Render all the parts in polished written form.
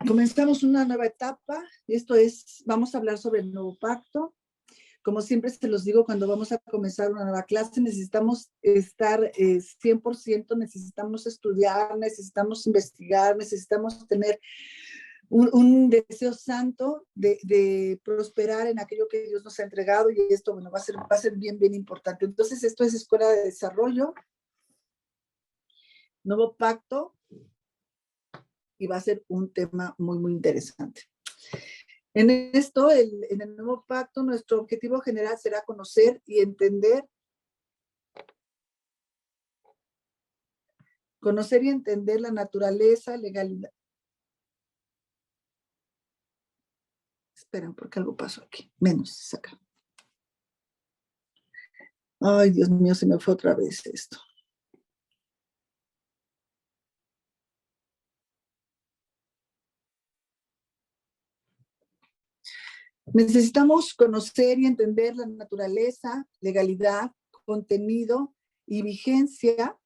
Comenzamos una nueva etapa. Esto es, vamos a hablar sobre el nuevo pacto. Como siempre se los digo, cuando vamos a comenzar una nueva clase, necesitamos estar 100%, necesitamos estudiar, necesitamos investigar, necesitamos tener un deseo santo de prosperar en aquello que Dios nos ha entregado, y esto, bueno, va a ser bien, bien importante. Entonces, esto es Escuela de Desarrollo, nuevo pacto, y va a ser un tema muy, muy interesante. En esto, en el nuevo pacto, nuestro objetivo general será conocer y entender la naturaleza, legalidad. Esperen, porque algo pasó aquí. Menos acá. Ay, Dios mío, se me fue otra vez esto. Necesitamos conocer y entender la naturaleza, legalidad, contenido y vigencia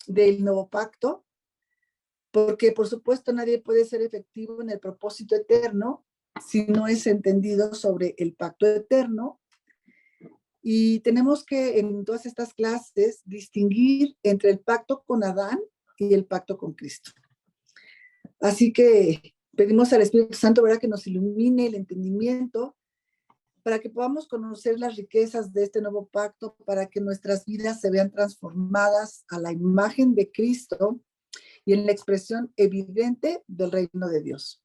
del nuevo pacto, porque por supuesto nadie puede ser efectivo en el propósito eterno si no es entendido sobre el pacto eterno. Y tenemos que en todas estas clases distinguir entre el pacto con Adán y el pacto con Cristo. Así que pedimos al Espíritu Santo, ¿verdad?, que nos ilumine el entendimiento para que podamos conocer las riquezas de este nuevo pacto, para que nuestras vidas se vean transformadas a la imagen de Cristo y en la expresión evidente del reino de Dios.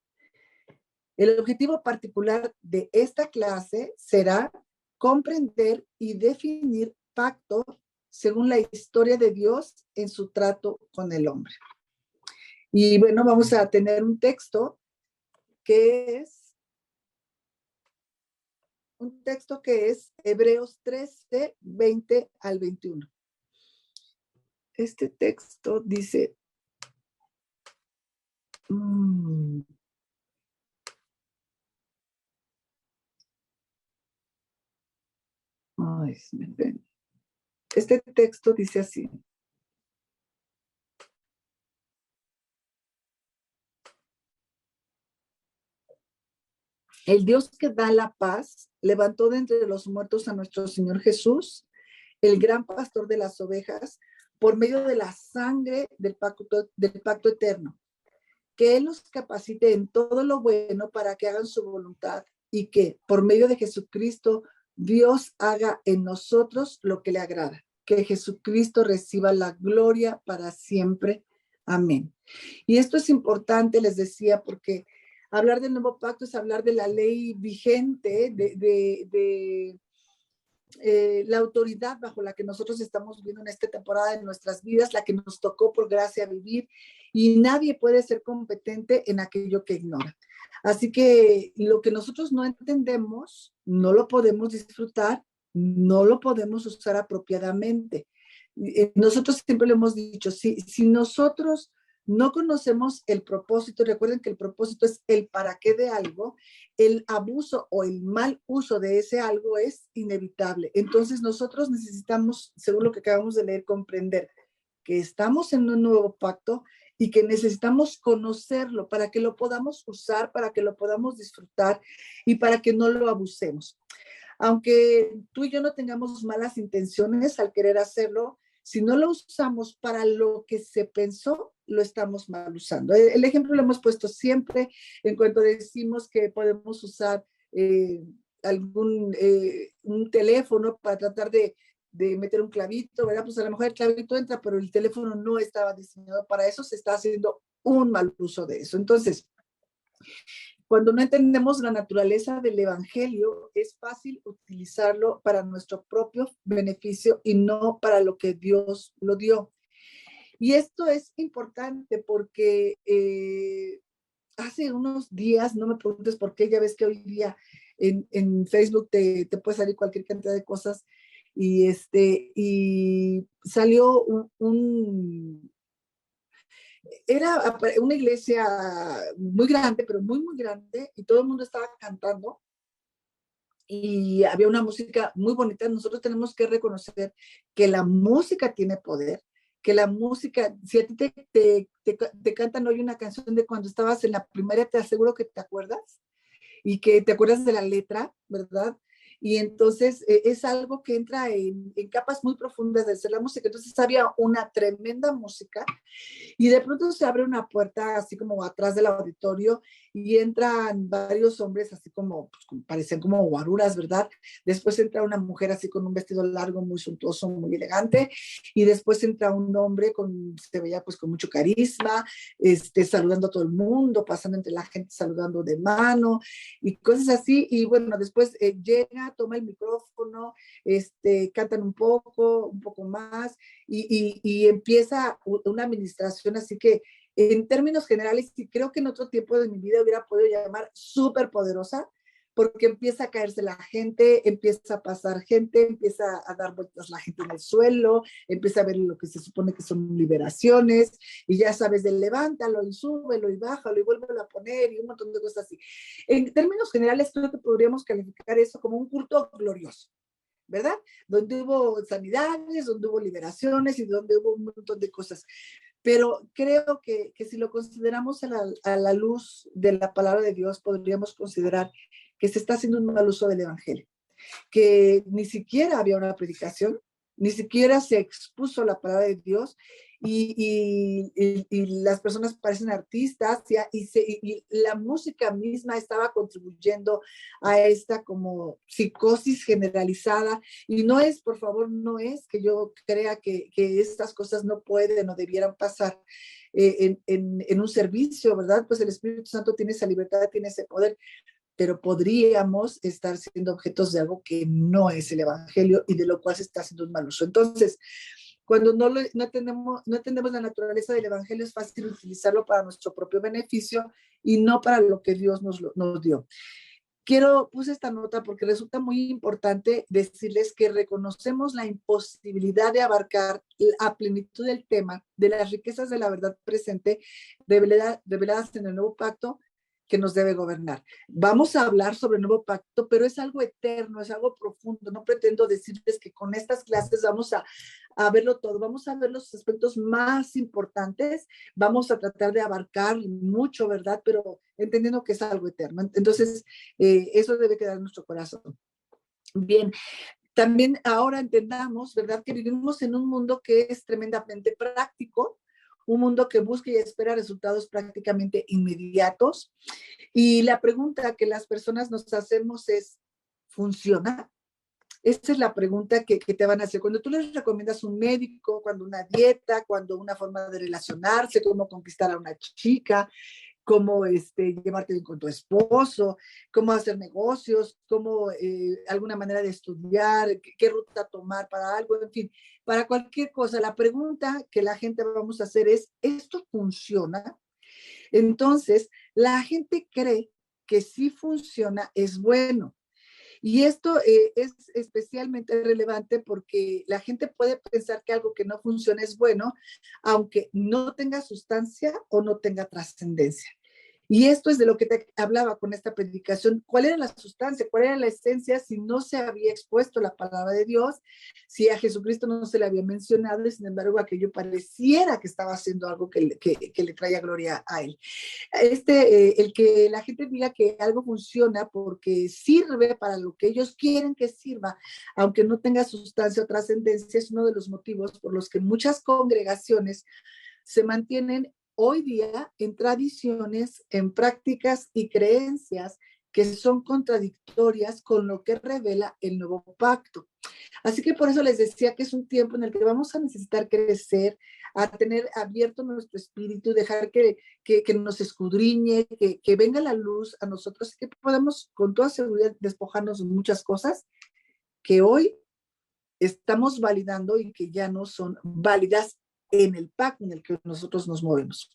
El objetivo particular de esta clase será comprender y definir pacto según la historia de Dios en su trato con el hombre. Y bueno, vamos a tener un texto que es Hebreos 13, 20 al 21. Este texto dice, este texto dice así: el Dios que da la paz levantó de entre los muertos a nuestro Señor Jesús, el gran pastor de las ovejas, por medio de la sangre del pacto eterno, que Él los capacite en todo lo bueno para que hagan su voluntad, y que por medio de Jesucristo Dios haga en nosotros lo que le agrada. Que Jesucristo reciba la gloria para siempre. Amén. Y esto es importante, les decía, porque hablar del nuevo pacto es hablar de la ley vigente, de la autoridad bajo la que nosotros estamos viviendo en esta temporada de nuestras vidas, la que nos tocó por gracia vivir, y nadie puede ser competente en aquello que ignora. Así que lo que nosotros no entendemos, no lo podemos disfrutar, no lo podemos usar apropiadamente. Nosotros siempre lo hemos dicho, si nosotros no conocemos el propósito, recuerden que el propósito es el para qué de algo, el abuso o el mal uso de ese algo es inevitable. Entonces nosotros necesitamos, según lo que acabamos de leer, comprender que estamos en un nuevo pacto y que necesitamos conocerlo para que lo podamos usar, para que lo podamos disfrutar y para que no lo abusemos. Aunque tú y yo no tengamos malas intenciones al querer hacerlo, si no lo usamos para lo que se pensó, lo estamos mal usando. El ejemplo lo hemos puesto siempre en cuanto decimos que podemos usar un teléfono para tratar de meter un clavito, ¿verdad? Pues a lo mejor el clavito entra, pero el teléfono no estaba diseñado para eso, se está haciendo un mal uso de eso. Entonces, cuando no entendemos la naturaleza del evangelio, es fácil utilizarlo para nuestro propio beneficio y no para lo que Dios lo dio. Y esto es importante porque hace unos días, no me preguntes por qué, ya ves que hoy día en Facebook te puede salir cualquier cantidad de cosas, y salió era una iglesia muy grande, pero muy, muy grande, y todo el mundo estaba cantando, y había una música muy bonita. Nosotros tenemos que reconocer que la música tiene poder, que la música, si a ti te cantan hoy una canción de cuando estabas en la primaria, te aseguro que te acuerdas y que te acuerdas de la letra, ¿verdad? Y entonces es algo que entra en capas muy profundas de ser la música. Entonces había una tremenda música y de pronto se abre una puerta así como atrás del auditorio y entran varios hombres así como, pues, parecían como guaruras, ¿verdad? Después entra una mujer así con un vestido largo, muy suntuoso, muy elegante, y después entra un hombre se veía pues con mucho carisma, saludando a todo el mundo, pasando entre la gente, saludando de mano y cosas así. Y bueno, después llega, toma el micrófono, cantan un poco más, y empieza una administración así que en términos generales, y creo que en otro tiempo de mi vida hubiera podido llamar súper poderosa, porque empieza a caerse la gente, empieza a pasar gente, empieza a dar vueltas la gente en el suelo, empieza a ver lo que se supone que son liberaciones, y ya sabes, de levántalo y súbelo y bájalo y vuélvelo a poner y un montón de cosas así. En términos generales, creo que podríamos calificar eso como un culto glorioso, ¿verdad? Donde hubo sanidades, donde hubo liberaciones y donde hubo un montón de cosas. Pero creo que si lo consideramos a la luz de la palabra de Dios, podríamos considerar que se está haciendo un mal uso del evangelio, que ni siquiera había una predicación, ni siquiera se expuso la palabra de Dios, y las personas parecen artistas, y la música misma estaba contribuyendo a esta como psicosis generalizada. Y no es, por favor, no es que yo crea que estas cosas no pueden o debieran pasar en un servicio, ¿verdad? Pues el Espíritu Santo tiene esa libertad, tiene ese poder, pero podríamos estar siendo objetos de algo que no es el evangelio y de lo cual se está haciendo un mal uso. Entonces, cuando no entendemos la naturaleza del evangelio, es fácil utilizarlo para nuestro propio beneficio y no para lo que Dios nos dio. Puse esta nota porque resulta muy importante decirles que reconocemos la imposibilidad de abarcar a plenitud del tema de las riquezas de la verdad presente reveladas en el nuevo pacto que nos debe gobernar. Vamos a hablar sobre el nuevo pacto, pero es algo eterno, es algo profundo. No pretendo decirles que con estas clases vamos a verlo todo, vamos a ver los aspectos más importantes, vamos a tratar de abarcar mucho, ¿verdad? Pero entendiendo que es algo eterno. Entonces, eso debe quedar en nuestro corazón. Bien, también ahora entendamos, ¿verdad? Que vivimos en un mundo que es tremendamente práctico, un mundo que busca y espera resultados prácticamente inmediatos. Y la pregunta que las personas nos hacemos es, ¿funciona? Esta es la pregunta que te van a hacer. Cuando tú les recomiendas un médico, cuando una dieta, cuando una forma de relacionarse, cómo conquistar a una chica, cómo llevarte bien con tu esposo, cómo hacer negocios, cómo alguna manera de estudiar, qué ruta tomar para algo, en fin, para cualquier cosa. La pregunta que la gente vamos a hacer es, ¿esto funciona? Entonces, la gente cree que si funciona es bueno. Y esto es especialmente relevante porque la gente puede pensar que algo que no funciona es bueno, aunque no tenga sustancia o no tenga trascendencia. Y esto es de lo que te hablaba con esta predicación. ¿Cuál era la sustancia? ¿Cuál era la esencia si no se había expuesto la palabra de Dios? Si a Jesucristo no se le había mencionado y sin embargo aquello pareciera que estaba haciendo algo que le traía gloria a él. El que la gente diga que algo funciona porque sirve para lo que ellos quieren que sirva, aunque no tenga sustancia o trascendencia, es uno de los motivos por los que muchas congregaciones se mantienen hoy día en tradiciones, en prácticas y creencias que son contradictorias con lo que revela el nuevo pacto. Así que por eso les decía que es un tiempo en el que vamos a necesitar crecer, a tener abierto nuestro espíritu, dejar que nos escudriñe, que venga la luz a nosotros, que podamos con toda seguridad despojarnos de muchas cosas que hoy estamos validando y que ya no son válidas en el pacto en el que nosotros nos movemos.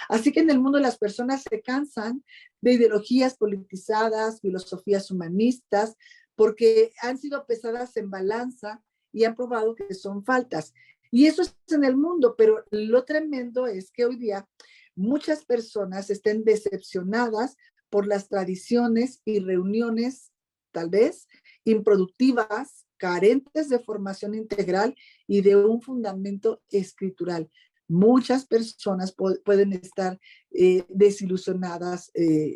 Así que en el mundo las personas se cansan de ideologías politizadas, filosofías humanistas, porque han sido pesadas en balanza y han probado que son faltas. Y eso es en el mundo, pero lo tremendo es que hoy día muchas personas estén decepcionadas por las tradiciones y reuniones, tal vez, improductivas, carentes de formación integral y de un fundamento escritural. Muchas personas pueden estar desilusionadas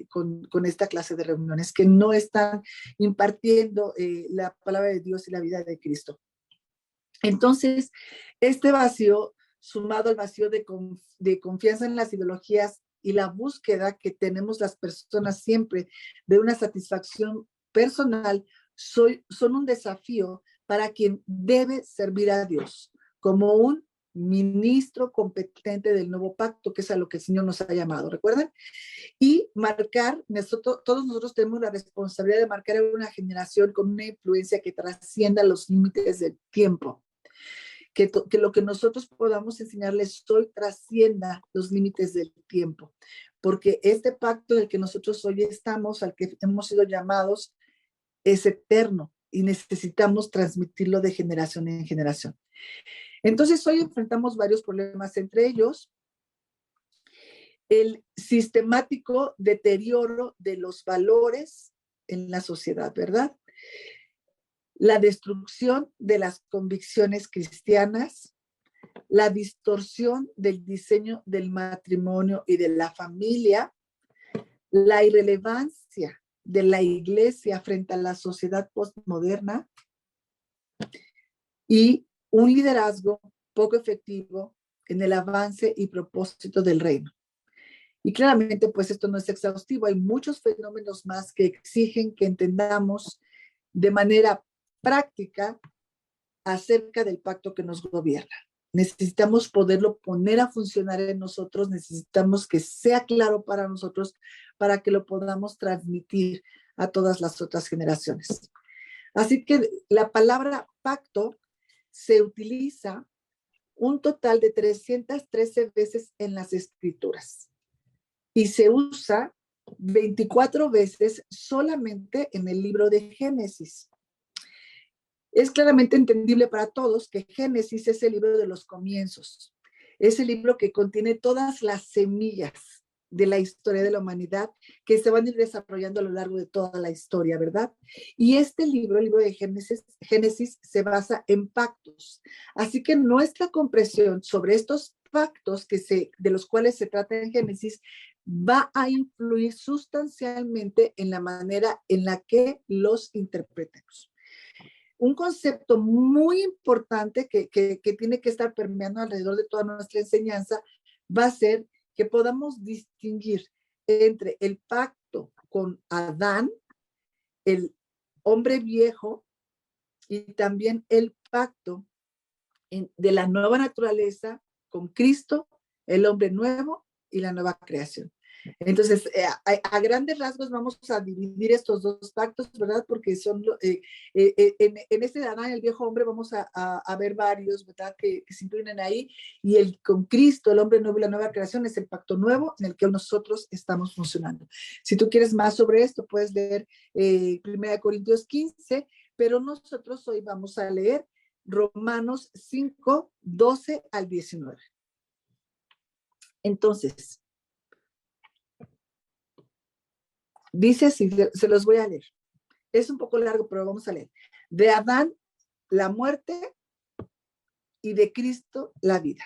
con esta clase de reuniones que no están impartiendo la palabra de Dios y la vida de Cristo. Entonces, este vacío, sumado al vacío de confianza en las ideologías y la búsqueda que tenemos las personas siempre de una satisfacción personal, son un desafío para quien debe servir a Dios como un ministro competente del nuevo pacto, que es a lo que el Señor nos ha llamado, ¿recuerdan? Y todos nosotros tenemos la responsabilidad de marcar una generación con una influencia que trascienda los límites del tiempo. Que lo que nosotros podamos enseñarles hoy trascienda los límites del tiempo, porque este pacto del que nosotros hoy estamos, al que hemos sido llamados, es eterno y necesitamos transmitirlo de generación en generación. Entonces, hoy enfrentamos varios problemas, entre ellos el sistemático deterioro de los valores en la sociedad, ¿verdad? La destrucción de las convicciones cristianas, la distorsión del diseño del matrimonio y de la familia, la irrelevancia de la iglesia frente a la sociedad postmoderna y un liderazgo poco efectivo en el avance y propósito del reino. Y claramente, pues esto no es exhaustivo, hay muchos fenómenos más que exigen que entendamos de manera práctica acerca del pacto que nos gobierna. Necesitamos poderlo poner a funcionar en nosotros, necesitamos que sea claro para nosotros para que lo podamos transmitir a todas las otras generaciones. Así que la palabra pacto se utiliza un total de 313 veces en las escrituras y se usa 24 veces solamente en el libro de Génesis. Es claramente entendible para todos que Génesis es el libro de los comienzos. Es el libro que contiene todas las semillas de la historia de la humanidad que se van a ir desarrollando a lo largo de toda la historia, ¿verdad? Y este libro, el libro de Génesis se basa en pactos. Así que nuestra comprensión sobre estos pactos de los cuales se trata en Génesis va a influir sustancialmente en la manera en la que los interpretemos. Un concepto muy importante que tiene que estar permeando alrededor de toda nuestra enseñanza va a ser que podamos distinguir entre el pacto con Adán, el hombre viejo, y también el pacto de la nueva naturaleza con Cristo, el hombre nuevo y la nueva creación. Entonces, a grandes rasgos vamos a dividir estos dos pactos, ¿verdad? Porque son, en este de Adán, el viejo hombre, vamos a ver varios, ¿verdad? Que se incluyen ahí. Y el con Cristo, el hombre nuevo y la nueva creación, es el pacto nuevo en el que nosotros estamos funcionando. Si tú quieres más sobre esto, puedes leer 1 Corintios 15, pero nosotros hoy vamos a leer Romanos 5, 12 al 19. Entonces, dice así, se los voy a leer. Es un poco largo, pero vamos a leer. De Adán, la muerte, y de Cristo, la vida.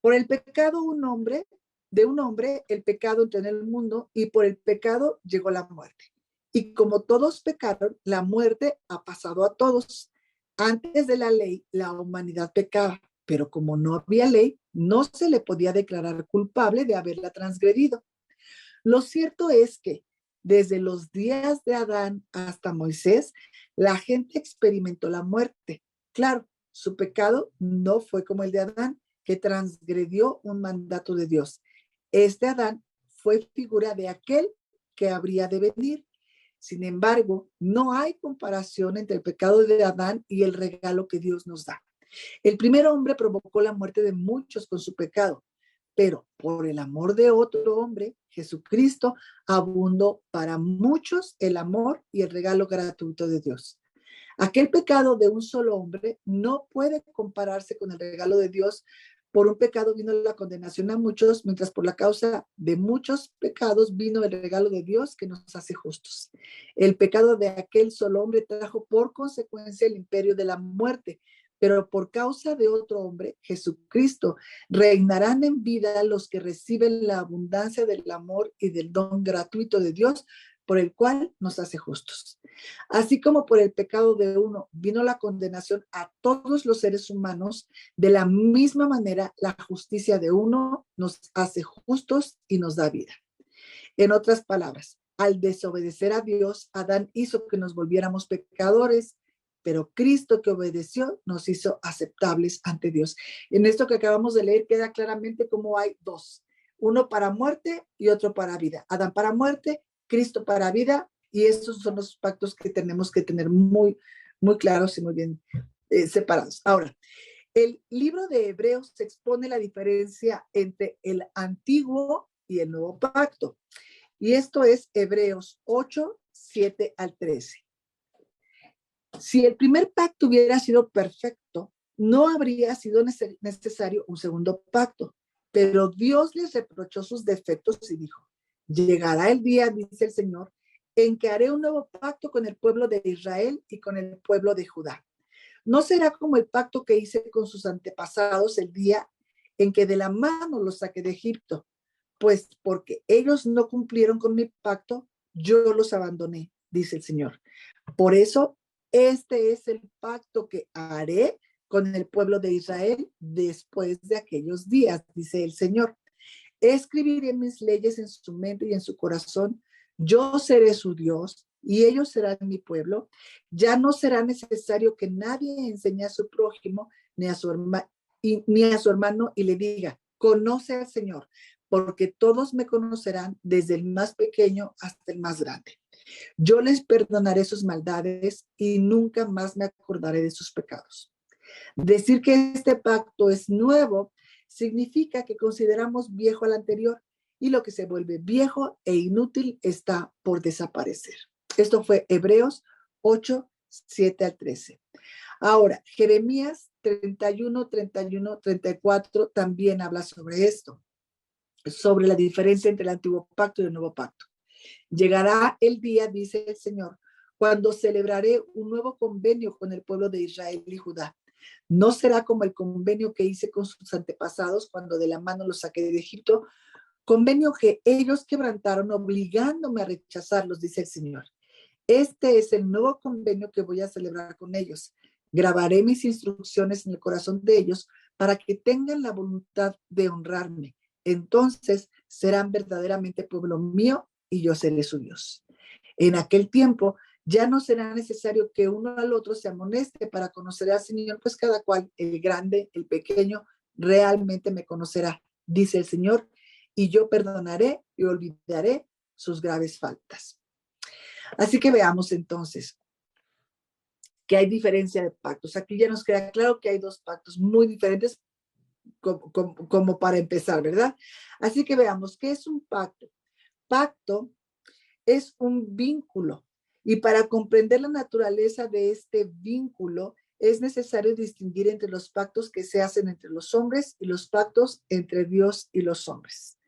Por el pecado de un hombre, el pecado entró en el mundo, y por el pecado llegó la muerte. Y como todos pecaron, la muerte ha pasado a todos. Antes de la ley, la humanidad pecaba, pero como no había ley, no se le podía declarar culpable de haberla transgredido. Lo cierto es que desde los días de Adán hasta Moisés, la gente experimentó la muerte. Claro, su pecado no fue como el de Adán, que transgredió un mandato de Dios. Este Adán fue figura de aquel que habría de venir. Sin embargo, no hay comparación entre el pecado de Adán y el regalo que Dios nos da. El primer hombre provocó la muerte de muchos con su pecado, pero por el amor de otro hombre, Jesucristo, abundó para muchos el amor y el regalo gratuito de Dios. Aquel pecado de un solo hombre no puede compararse con el regalo de Dios Por un pecado vino la condenación a muchos, mientras por la causa de muchos pecados vino el regalo de Dios que nos hace justos. El pecado de aquel solo hombre trajo por consecuencia el imperio de la muerte, pero por causa de otro hombre, Jesucristo, reinarán en vida los que reciben la abundancia del amor y del don gratuito de Dios, por el cual nos hace justos. Así como por el pecado de uno vino la condenación a todos los seres humanos, de la misma manera la justicia de uno nos hace justos y nos da vida. En otras palabras, al desobedecer a Dios, Adán hizo que nos volviéramos pecadores, pero Cristo que obedeció nos hizo aceptables ante Dios. En esto que acabamos de leer queda claramente cómo hay dos, uno para muerte y otro para vida. Adán para muerte, Cristo para vida, y esos son los pactos que tenemos que tener muy, muy claros y muy bien separados. Ahora, el libro de Hebreos expone la diferencia entre el antiguo y el nuevo pacto. Y esto es Hebreos 8, 7 al 13. Si el primer pacto hubiera sido perfecto, no habría sido necesario un segundo pacto. Pero Dios les reprochó sus defectos y dijo, llegará el día, dice el Señor, en que haré un nuevo pacto con el pueblo de Israel y con el pueblo de Judá. No será como el pacto que hice con sus antepasados el día en que de la mano los saqué de Egipto, pues porque ellos no cumplieron con mi pacto, yo los abandoné, dice el Señor. Por eso, este es el pacto que haré con el pueblo de Israel después de aquellos días, dice el Señor. Escribiré mis leyes en su mente y en su corazón. Yo seré su Dios y ellos serán mi pueblo. Ya no será necesario que nadie enseñe a su prójimo ni a su hermano y le diga, conoce al Señor, porque todos me conocerán desde el más pequeño hasta el más grande. Yo les perdonaré sus maldades y nunca más me acordaré de sus pecados. Decir que este pacto es nuevo significa que consideramos viejo al anterior y lo que se vuelve viejo e inútil está por desaparecer. Esto fue Hebreos 8, 7 al 13. Ahora, Jeremías 31, 31, 34 también habla sobre esto, sobre la diferencia entre el antiguo pacto y el nuevo pacto. Llegará el día, dice el Señor, cuando celebraré un nuevo convenio con el pueblo de Israel y Judá. No será como el convenio que hice con sus antepasados cuando de la mano los saqué de Egipto, convenio que ellos quebrantaron obligándome a rechazarlos, dice el Señor. Este es el nuevo convenio que voy a celebrar con ellos. Grabaré mis instrucciones en el corazón de ellos para que tengan la voluntad de honrarme. Entonces serán verdaderamente pueblo mío y yo seré su Dios. En aquel tiempo ya no será necesario que uno al otro se amoneste para conocer al Señor, pues cada cual, el grande, el pequeño, realmente me conocerá, dice el Señor, y yo perdonaré y olvidaré sus graves faltas. Así que veamos entonces que hay diferencia de pactos. Aquí ya nos queda claro que hay dos pactos muy diferentes como para empezar, ¿verdad? Así que veamos, ¿qué es un pacto? Pacto es un vínculo y para comprender la naturaleza de este vínculo es necesario distinguir entre los pactos que se hacen entre los hombres y los pactos entre Dios y los hombres.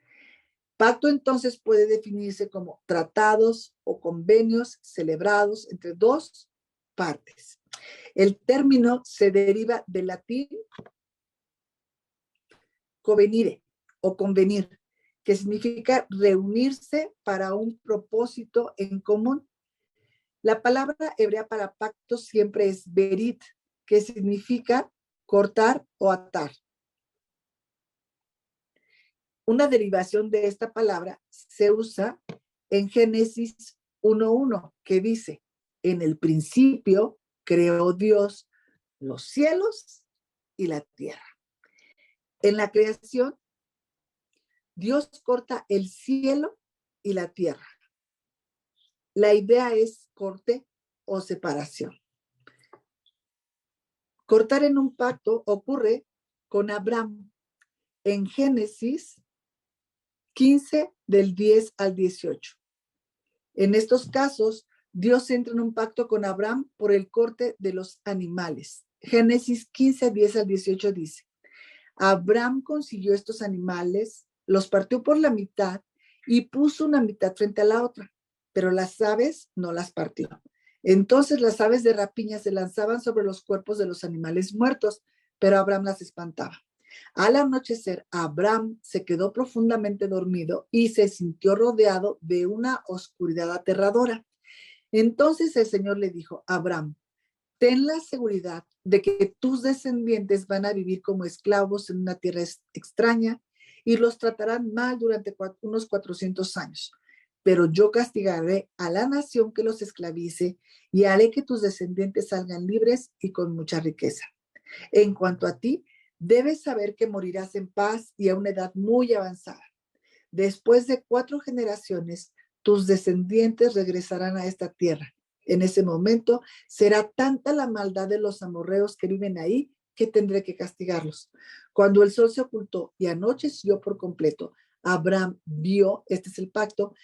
Pacto entonces puede definirse como tratados o convenios celebrados entre dos partes. El término se deriva del latín convenire o convenir, que significa reunirse para un propósito en común. La palabra hebrea para pacto siempre es berit, que significa cortar o atar. Una derivación de esta palabra se usa en Génesis 1:1, que dice, en el principio creó Dios los cielos y la tierra. En la creación, Dios corta el cielo y la tierra. La idea es corte o separación. Cortar en un pacto ocurre con Abraham en Génesis 15 del 10 al 18. En estos casos, Dios entra en un pacto con Abraham por el corte de los animales. Génesis 15, 10 al 18 dice, Abraham consiguió estos animales, los partió por la mitad y puso una mitad frente a la otra, pero las aves no las partió. Entonces las aves de rapiña se lanzaban sobre los cuerpos de los animales muertos, pero Abraham las espantaba. Al anochecer, Abraham se quedó profundamente dormido y se sintió rodeado de una oscuridad aterradora. Entonces el Señor le dijo: Abraham, ten la seguridad de que tus descendientes van a vivir como esclavos en una tierra extraña y los tratarán mal durante unos 400 años. Pero yo castigaré a la nación que los esclavice y haré que tus descendientes salgan libres y con mucha riqueza. En cuanto a ti, debes saber que morirás en paz y a una edad muy avanzada. Después de 4 generaciones, tus descendientes regresarán a esta tierra. En ese momento será tanta la maldad de los amorreos que viven ahí que tendré que castigarlos. Cuando el sol se ocultó y anocheció por completo, Abraham vio, este es el pacto,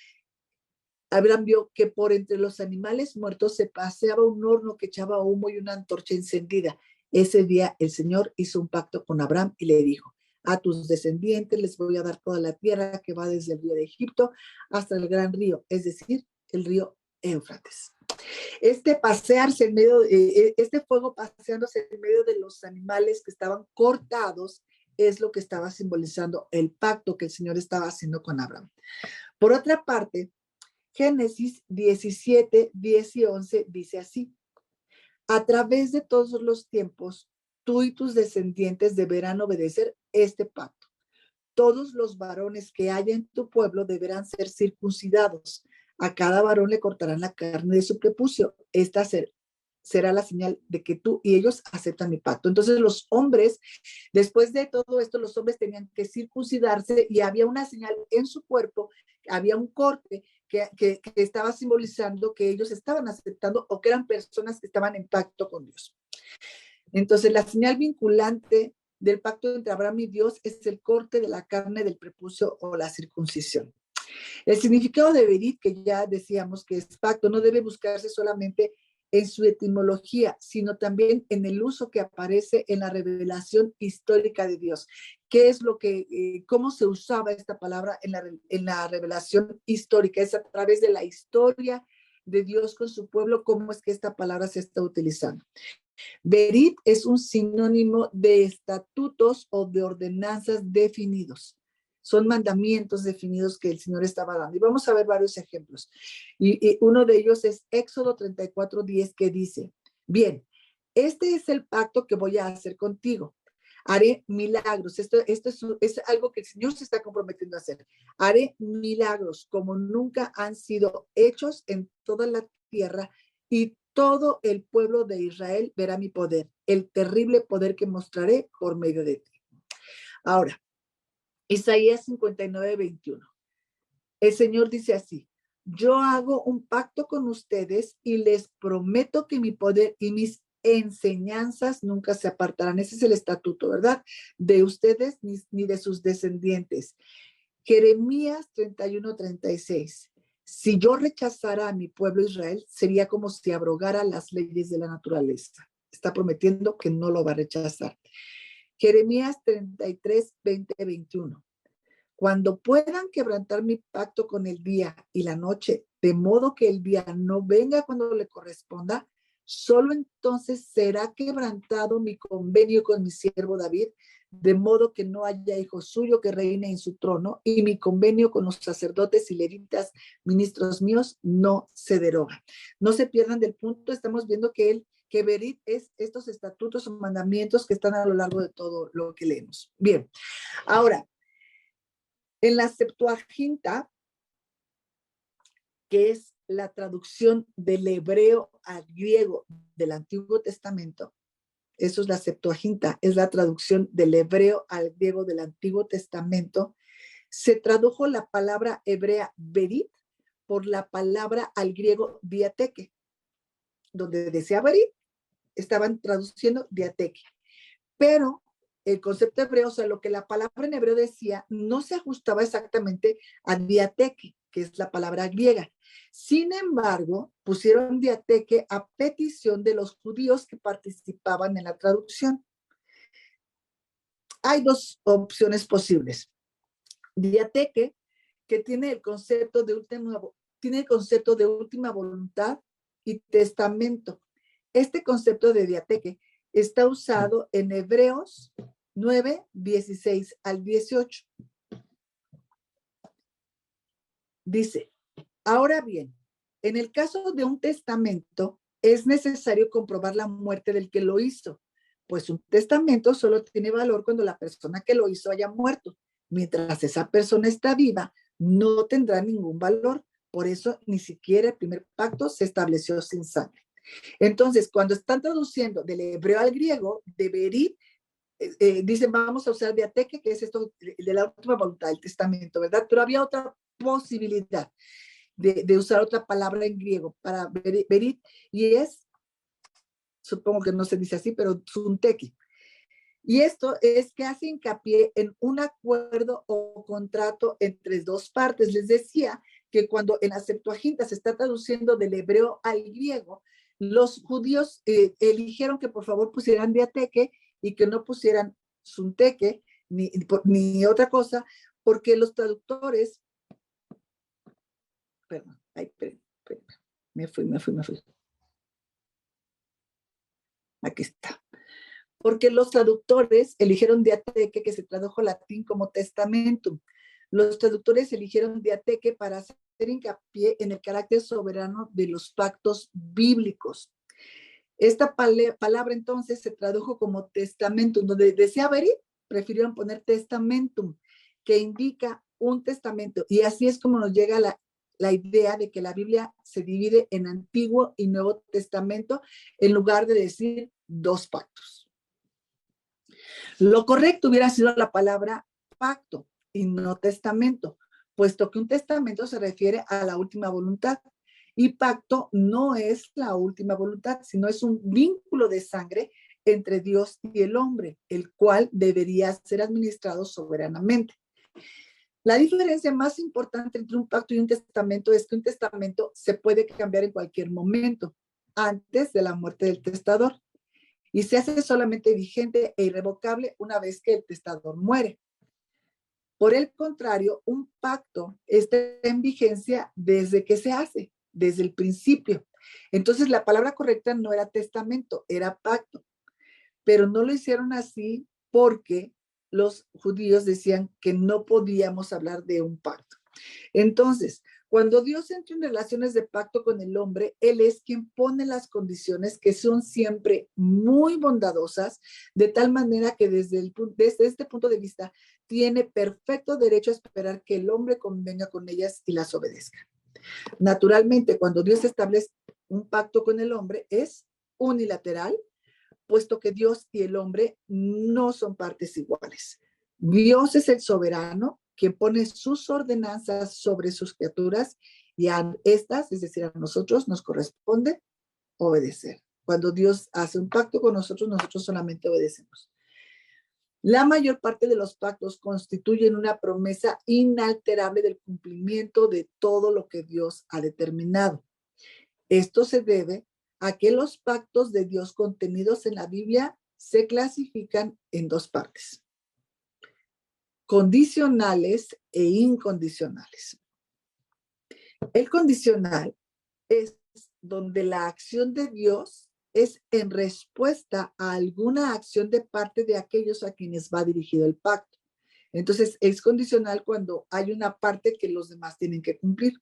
Abraham vio que por entre los animales muertos se paseaba un horno que echaba humo y una antorcha encendida. Ese día el Señor hizo un pacto con Abraham y le dijo: a tus descendientes les voy a dar toda la tierra que va desde el río de Egipto hasta el gran río, es decir, el río Éufrates. Este fuego paseándose en medio de los animales que estaban cortados es lo que estaba simbolizando el pacto que el Señor estaba haciendo con Abraham. Por otra parte, Génesis 17, 10 y 11 dice así: a través de todos los tiempos, tú y tus descendientes deberán obedecer este pacto. Todos los varones que haya en tu pueblo deberán ser circuncidados. A cada varón le cortarán la carne de su prepucio. Esta será la señal de que tú y ellos aceptan mi pacto. Entonces los hombres, después de todo esto, los hombres tenían que circuncidarse y había una señal en su cuerpo, había un corte que estaba simbolizando que ellos estaban aceptando o que eran personas que estaban en pacto con Dios. Entonces la señal vinculante del pacto entre Abraham y Dios es el corte de la carne del prepucio o la circuncisión. El significado de Berit, que ya decíamos que es pacto, no debe buscarse solamente en su etimología, sino también en el uso que aparece en la revelación histórica de Dios. ¿Qué es lo que, cómo se usaba esta palabra en la revelación histórica? Es a través de la historia de Dios con su pueblo, cómo es que esta palabra se está utilizando. Berit es un sinónimo de estatutos o de ordenanzas definidos. Son mandamientos definidos que el Señor estaba dando. Y vamos a ver varios ejemplos. Y uno de ellos es Éxodo 34:10, que dice: bien, este es el pacto que voy a hacer contigo. Haré milagros. Esto es algo que el Señor se está comprometiendo a hacer. Haré milagros como nunca han sido hechos en toda la tierra, y todo el pueblo de Israel verá mi poder, el terrible poder que mostraré por medio de ti. Ahora, Isaías 59:21. El Señor dice así: yo hago un pacto con ustedes y les prometo que mi poder y mis enseñanzas nunca se apartarán. Ese es el estatuto, ¿verdad? De ustedes ni de sus descendientes. Jeremías 31:36. Si yo rechazara a mi pueblo Israel, sería como si abrogara las leyes de la naturaleza. Está prometiendo que no lo va a rechazar. Jeremías 33:20-21. Cuando puedan quebrantar mi pacto con el día y la noche, de modo que el día no venga cuando le corresponda, solo entonces será quebrantado mi convenio con mi siervo David, de modo que no haya hijo suyo que reine en su trono, y mi convenio con los sacerdotes y levitas, ministros míos, no se deroga. No se pierdan del punto. Estamos viendo que Berit es estos estatutos o mandamientos que están a lo largo de todo lo que leemos. Bien, ahora, en la Septuaginta, que es la traducción del hebreo al griego del Antiguo Testamento, eso es la Septuaginta, es la traducción del hebreo al griego del Antiguo Testamento, se tradujo la palabra hebrea berit por la palabra al griego diateque. Donde decía berit, estaban traduciendo diateque. Pero el concepto hebreo, o sea, lo que la palabra en hebreo decía, no se ajustaba exactamente a diateque, que es la palabra griega. Sin embargo, pusieron diateque a petición de los judíos que participaban en la traducción. hay dos opciones posibles. Diateque, que tiene el concepto de última voluntad y testamento. Este concepto de diateque está usado en Hebreos 9, 16 al 18. Dice, ahora bien, en el caso de un testamento, es necesario comprobar la muerte del que lo hizo, pues un testamento solo tiene valor cuando la persona que lo hizo haya muerto. Mientras esa persona está viva, no tendrá ningún valor. Por eso ni siquiera el primer pacto se estableció sin sangre. Entonces, cuando están traduciendo del hebreo al griego, de Berit, dicen vamos a usar diateque, que es esto de la última voluntad, el testamento, ¿verdad? Pero había otra posibilidad de usar otra palabra en griego para Berit, y es, supongo que no se dice así, pero sunteki. Y esto es que hace hincapié en un acuerdo o contrato entre dos partes. Les decía que cuando en la Septuaginta se está traduciendo del hebreo al griego, los judíos eligieron que por favor pusieran diateque y que no pusieran sunteque ni otra cosa, porque los traductores, perdón, me fui. Aquí está. Porque los traductores eligieron diateque, que se tradujo latín como testamentum. Los traductores eligieron diateque para hacer hincapié en el carácter soberano de los pactos bíblicos. Esta palabra entonces se tradujo como testamentum, donde decía Berit, prefirieron poner testamentum, que indica un testamento. Y así es como nos llega la idea de que la Biblia se divide en Antiguo y Nuevo Testamento, en lugar de decir dos pactos. Lo correcto hubiera sido la palabra pacto y no testamento, puesto que un testamento se refiere a la última voluntad y pacto no es la última voluntad, sino es un vínculo de sangre entre Dios y el hombre, el cual debería ser administrado soberanamente. La diferencia más importante entre un pacto y un testamento es que un testamento se puede cambiar en cualquier momento, antes de la muerte del testador, y se hace solamente vigente e irrevocable una vez que el testador muere. Por el contrario, un pacto está en vigencia desde que se hace, desde el principio. Entonces, la palabra correcta no era testamento, era pacto, pero no lo hicieron así porque los judíos decían que no podíamos hablar de un pacto. Entonces, cuando Dios entra en relaciones de pacto con el hombre, Él es quien pone las condiciones que son siempre muy bondadosas, de tal manera que desde este punto de vista tiene perfecto derecho a esperar que el hombre convenga con ellas y las obedezca. Naturalmente, cuando Dios establece un pacto con el hombre, es unilateral, puesto que Dios y el hombre no son partes iguales. Dios es el soberano, quien pone sus ordenanzas sobre sus criaturas y a estas, es decir, a nosotros nos corresponde obedecer. Cuando Dios hace un pacto con nosotros, nosotros solamente obedecemos. La mayor parte de los pactos constituyen una promesa inalterable del cumplimiento de todo lo que Dios ha determinado. Esto se debe a que los pactos de Dios contenidos en la Biblia se clasifican en dos partes: condicionales e incondicionales. El condicional es donde la acción de Dios es en respuesta a alguna acción de parte de aquellos a quienes va dirigido el pacto. Entonces, es condicional cuando hay una parte que los demás tienen que cumplir.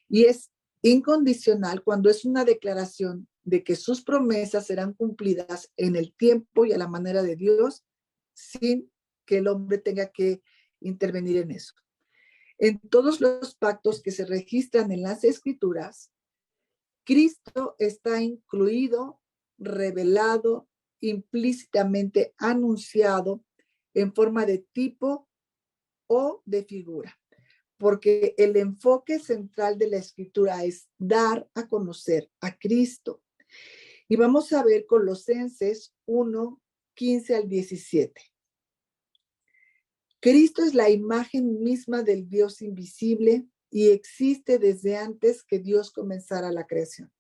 Y es incondicional cuando es una declaración de que sus promesas serán cumplidas en el tiempo y a la manera de Dios, sin que el hombre tenga que intervenir en eso. En todos los pactos que se registran en las Escrituras, Cristo está incluido, revelado, implícitamente anunciado en forma de tipo o de figura, porque el enfoque central de la Escritura es dar a conocer a Cristo. Y vamos a ver Colosenses 1, 15 al 17. Cristo es la imagen misma del Dios invisible y existe desde antes que Dios comenzara la creación.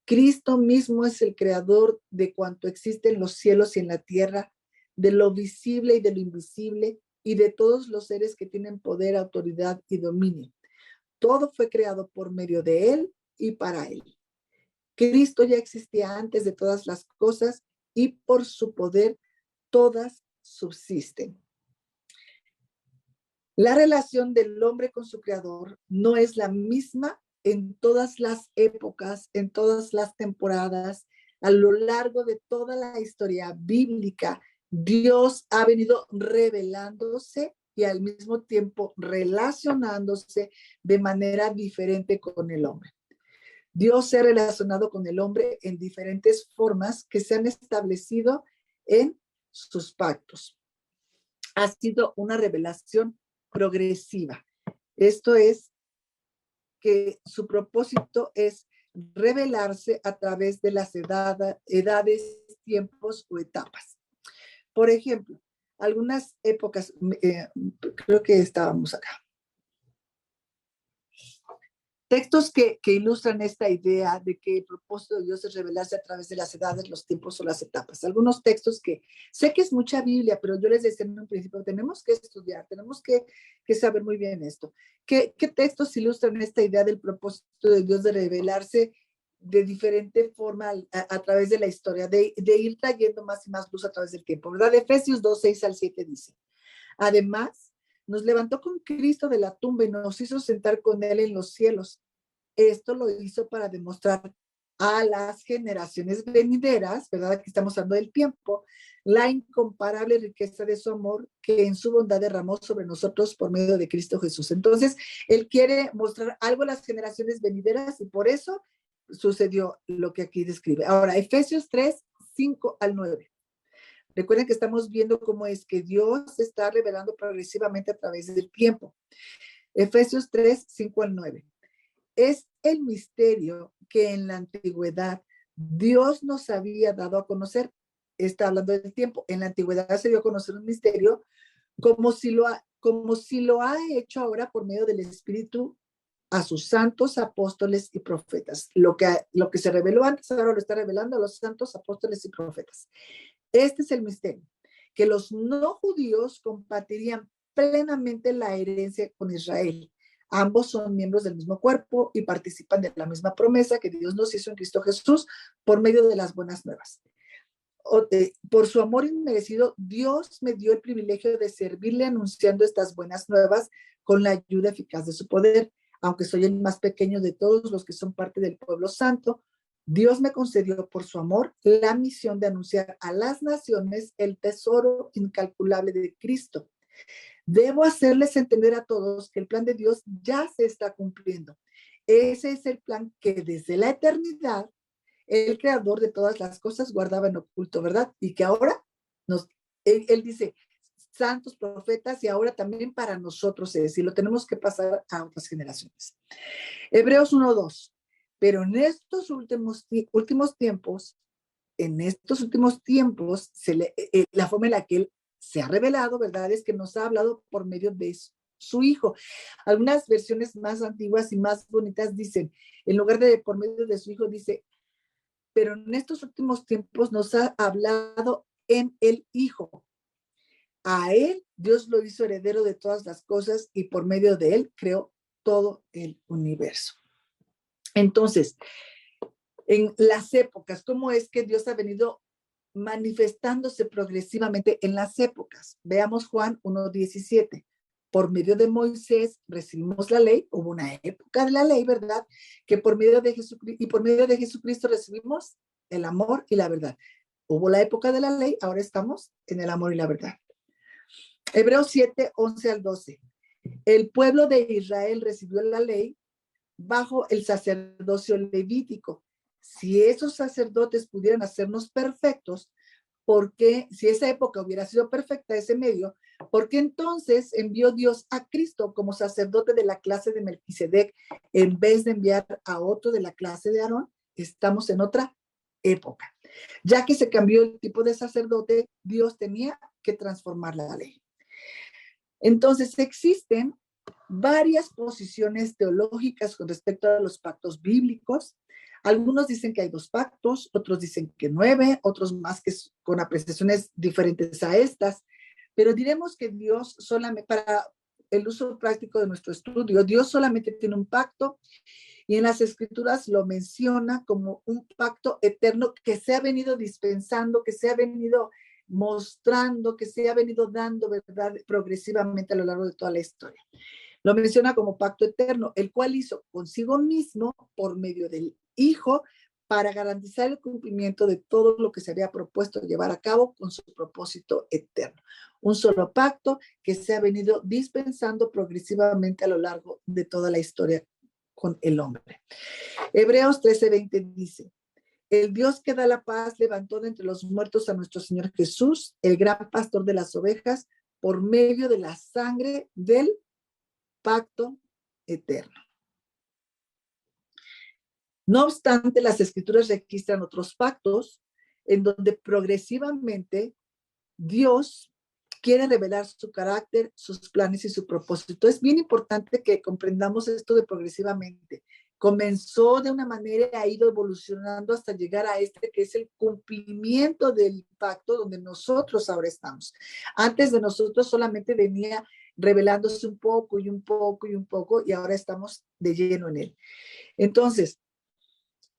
Cristo mismo es el creador de cuanto existe en los cielos y en la tierra, de lo visible y de lo invisible, y de todos los seres que tienen poder, autoridad y dominio. Todo fue creado por medio de Él y para Él. Cristo ya existía antes de todas las cosas y por su poder todas subsisten. La relación del hombre con su creador no es la misma en todas las épocas, en todas las temporadas, a lo largo de toda la historia bíblica. Dios ha venido revelándose y al mismo tiempo relacionándose de manera diferente con el hombre. Dios se ha relacionado con el hombre en diferentes formas que se han establecido en sus pactos. Ha sido una revelación progresiva. Esto es que su propósito es revelarse a través de las edades, tiempos o etapas. Por ejemplo, algunas épocas, creo que estábamos acá. Textos que ilustran esta idea de que el propósito de Dios es revelarse a través de las edades, los tiempos o las etapas. Algunos textos que sé que es mucha Biblia, pero yo les decía en un principio, tenemos que estudiar, tenemos que saber muy bien esto. ¿Qué textos ilustran esta idea del propósito de Dios de revelarse de diferente forma a través de la historia, de ir trayendo más y más luz a través del tiempo, ¿verdad? Efesios 2, 6 al 7 dice, además, nos levantó con Cristo de la tumba y nos hizo sentar con Él en los cielos. Esto lo hizo para demostrar a las generaciones venideras, ¿verdad? Aquí estamos hablando del tiempo, la incomparable riqueza de su amor que en su bondad derramó sobre nosotros por medio de Cristo Jesús. Entonces, Él quiere mostrar algo a las generaciones venideras y por eso sucedió lo que aquí describe. Ahora, Efesios 3, 5 al 9. Recuerden que estamos viendo cómo es que Dios se está revelando progresivamente a través del tiempo. Efesios 3, 5 al 9. Es el misterio que en la antigüedad Dios nos había dado a conocer. Está hablando del tiempo. En la antigüedad se dio a conocer un misterio como si lo ha hecho ahora por medio del Espíritu a sus santos apóstoles y profetas. Lo que se reveló antes, ahora lo está revelando a los santos apóstoles y profetas. Este es el misterio, que los no judíos compartirían plenamente la herencia con Israel. Ambos son miembros del mismo cuerpo y participan de la misma promesa que Dios nos hizo en Cristo Jesús por medio de las buenas nuevas. Por su amor inmerecido, Dios me dio el privilegio de servirle anunciando estas buenas nuevas con la ayuda eficaz de su poder. Aunque soy el más pequeño de todos los que son parte del pueblo santo, Dios me concedió por su amor la misión de anunciar a las naciones el tesoro incalculable de Cristo. Debo hacerles entender a todos que el plan de Dios ya se está cumpliendo. Ese es el plan que desde la eternidad el creador de todas las cosas guardaba en oculto, ¿verdad? Y que ahora él dice, santos profetas, y ahora también para nosotros es decir, lo tenemos que pasar a otras generaciones. Hebreos 1:2. Pero en estos últimos tiempos, la forma en la que él se ha revelado, ¿verdad? Es que nos ha hablado por medio de su Hijo. Algunas versiones más antiguas y más bonitas dicen, en lugar de por medio de su Hijo, dice, pero en estos últimos tiempos nos ha hablado en el Hijo. A él, Dios lo hizo heredero de todas las cosas y por medio de él creó todo el universo. Entonces, en las épocas, ¿cómo es que Dios ha venido manifestándose progresivamente en las épocas? Veamos Juan 1:17. Por medio de Moisés recibimos la ley, hubo una época de la ley, ¿verdad? Que por medio de Jesucristo recibimos el amor y la verdad. Hubo la época de la ley, ahora estamos en el amor y la verdad. Hebreos 7, 11 al 12. El pueblo de Israel recibió la ley bajo el sacerdocio levítico. Si esos sacerdotes pudieran hacernos perfectos, porque si esa época hubiera sido perfecta, ese medio, ¿por qué entonces envió Dios a Cristo como sacerdote de la clase de Melquisedec en vez de enviar a otro de la clase de Aarón? Estamos en otra época. Ya que se cambió el tipo de sacerdote, Dios tenía que transformar la ley. Entonces existen varias posiciones teológicas con respecto a los pactos bíblicos. Algunos dicen que hay 2 pactos, otros dicen que 9, otros más que con apreciaciones diferentes a estas, pero diremos que Dios solamente, para el uso práctico de nuestro estudio, Dios solamente tiene un pacto y en las escrituras lo menciona como un pacto eterno que se ha venido dispensando, que se ha venido mostrando, que se ha venido dando, ¿verdad?, progresivamente a lo largo de toda la historia. Lo menciona como pacto eterno, el cual hizo consigo mismo por medio del Hijo para garantizar el cumplimiento de todo lo que se había propuesto llevar a cabo con su propósito eterno. Un solo pacto que se ha venido dispensando progresivamente a lo largo de toda la historia con el hombre. Hebreos 13:20 dice: el Dios que da la paz levantó de entre los muertos a nuestro Señor Jesús, el gran pastor de las ovejas, por medio de la sangre del pacto eterno. No obstante, las escrituras registran otros pactos en donde progresivamente Dios quiere revelar su carácter, sus planes y su propósito. Es bien importante que comprendamos esto de progresivamente. Comenzó de una manera y ha ido evolucionando hasta llegar a este que es el cumplimiento del pacto donde nosotros ahora estamos. Antes de nosotros solamente venía revelándose un poco y un poco y un poco y ahora estamos de lleno en él. Entonces,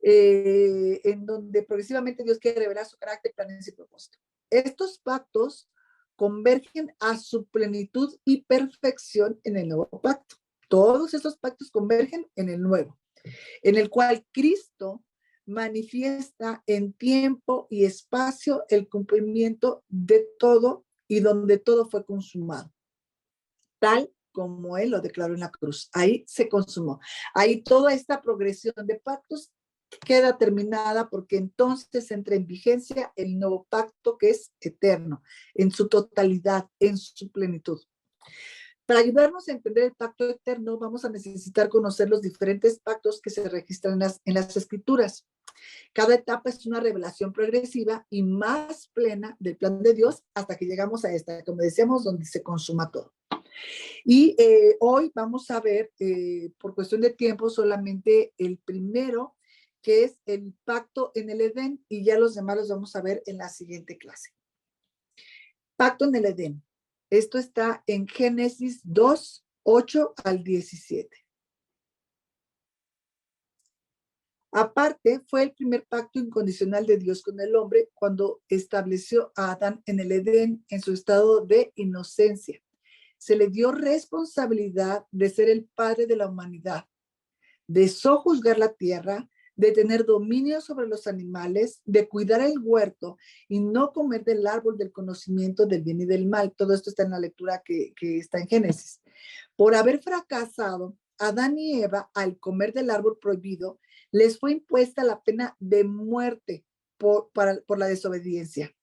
en donde progresivamente Dios quiere revelar su carácter, planes y propósito. Estos pactos convergen a su plenitud y perfección en el nuevo pacto. Todos estos pactos convergen en el nuevo, en el cual Cristo manifiesta en tiempo y espacio el cumplimiento de todo y donde todo fue consumado, tal como Él lo declaró en la cruz. Ahí se consumó. Ahí toda esta progresión de pactos queda terminada porque entonces entra en vigencia el nuevo pacto que es eterno, en su totalidad, en su plenitud. Para ayudarnos a entender el pacto eterno, vamos a necesitar conocer los diferentes pactos que se registran en las escrituras. Cada etapa es una revelación progresiva y más plena del plan de Dios hasta que llegamos a esta, como decíamos, donde se consuma todo. Y hoy vamos a ver, por cuestión de tiempo, solamente el primero, que es el pacto en el Edén, y ya los demás los vamos a ver en la siguiente clase. Pacto en el Edén. Esto está en Génesis 2, 8 al 17. Aparte, fue el primer pacto incondicional de Dios con el hombre cuando estableció a Adán en el Edén en su estado de inocencia. Se le dio responsabilidad de ser el padre de la humanidad, de sojuzgar la tierra, de tener dominio sobre los animales, de cuidar el huerto y no comer del árbol del conocimiento del bien y del mal. Todo esto está en la lectura que está en Génesis. Por haber fracasado, Adán y Eva, al comer del árbol prohibido, les fue impuesta la pena de muerte por la desobediencia.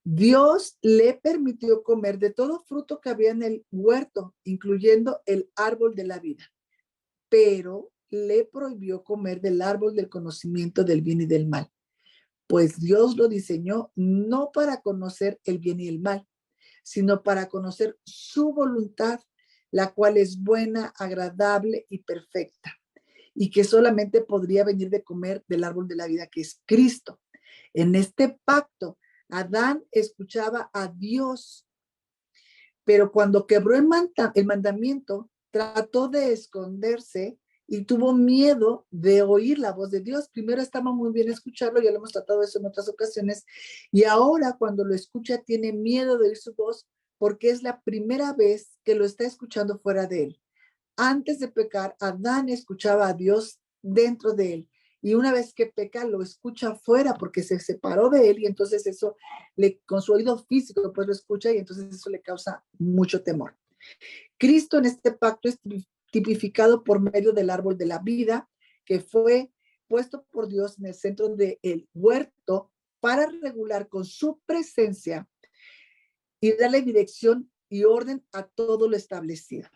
Dios le permitió comer de todo fruto que había en el huerto, incluyendo el árbol de la vida, pero le prohibió comer del árbol del conocimiento del bien y del mal, pues Dios lo diseñó no para conocer el bien y el mal, sino para conocer su voluntad, la cual es buena, agradable y perfecta, y que solamente podría venir de comer del árbol de la vida, que es Cristo. En este pacto, Adán escuchaba a Dios, pero cuando quebró el mandamiento, trató de esconderse y tuvo miedo de oír la voz de Dios. Primero estaba muy bien escucharlo, ya lo hemos tratado eso en otras ocasiones, y ahora cuando lo escucha tiene miedo de oír su voz porque es la primera vez que lo está escuchando fuera de él. Antes de pecar, Adán escuchaba a Dios dentro de él. Y una vez que peca, lo escucha afuera porque se separó de él y entonces eso, con su oído físico, pues lo escucha y entonces eso le causa mucho temor. Cristo en este pacto es tipificado por medio del árbol de la vida, que fue puesto por Dios en el centro del huerto para regular con su presencia y darle dirección y orden a todo lo establecido.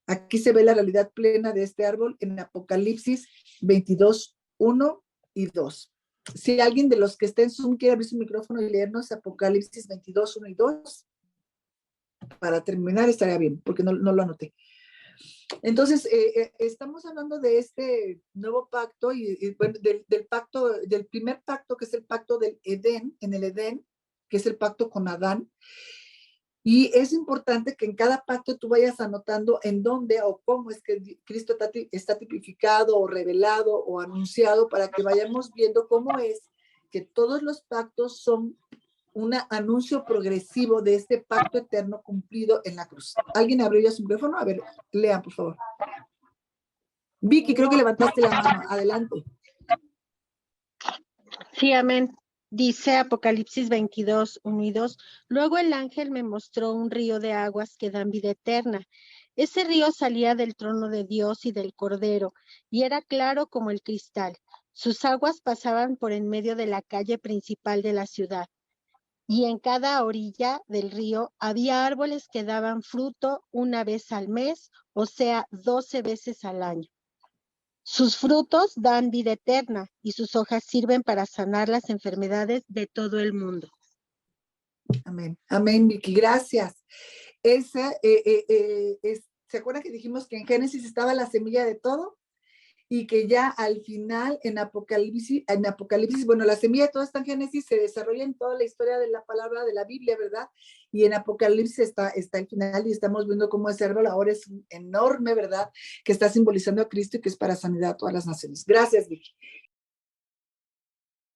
Aquí se ve la realidad plena de este árbol en Apocalipsis 22, 1 y 2. Si alguien de los que está en Zoom quiere abrir su micrófono y leernos Apocalipsis 22, 1 y 2, para terminar estaría bien, porque no lo anoté. Entonces, estamos hablando de este nuevo pacto y bueno, del pacto, del primer pacto, que es el pacto del Edén, en el Edén, que es el pacto con Adán. Y es importante que en cada pacto tú vayas anotando en dónde o cómo es que Cristo está tipificado o revelado o anunciado, para que vayamos viendo cómo es que todos los pactos son un anuncio progresivo de este pacto eterno cumplido en la cruz. ¿Alguien abrió ya su micrófono? A ver, lean, por favor. Vicky, creo que levantaste la mano. Adelante. Sí, amén. Dice Apocalipsis 22, 1 y 2. Luego el ángel me mostró un río de aguas que dan vida eterna. Ese río salía del trono de Dios y del Cordero, y era claro como el cristal. Sus aguas pasaban por en medio de la calle principal de la ciudad, y en cada orilla del río había árboles que daban fruto una vez al mes, o sea, 12 veces al año. Sus frutos dan vida eterna y sus hojas sirven para sanar las enfermedades de todo el mundo. Amén. Amén, Vicky. Gracias. Esa, ¿se acuerdan que dijimos que en Génesis estaba la semilla de todo? Y que ya al final en Apocalipsis, bueno, la semilla de todo está en Génesis, se desarrolla en toda la historia de la palabra de la Biblia, ¿verdad? Y en Apocalipsis está el final y estamos viendo cómo ese árbol ahora es enorme, ¿verdad? Que está simbolizando a Cristo y que es para sanidad a todas las naciones. Gracias, Vicky.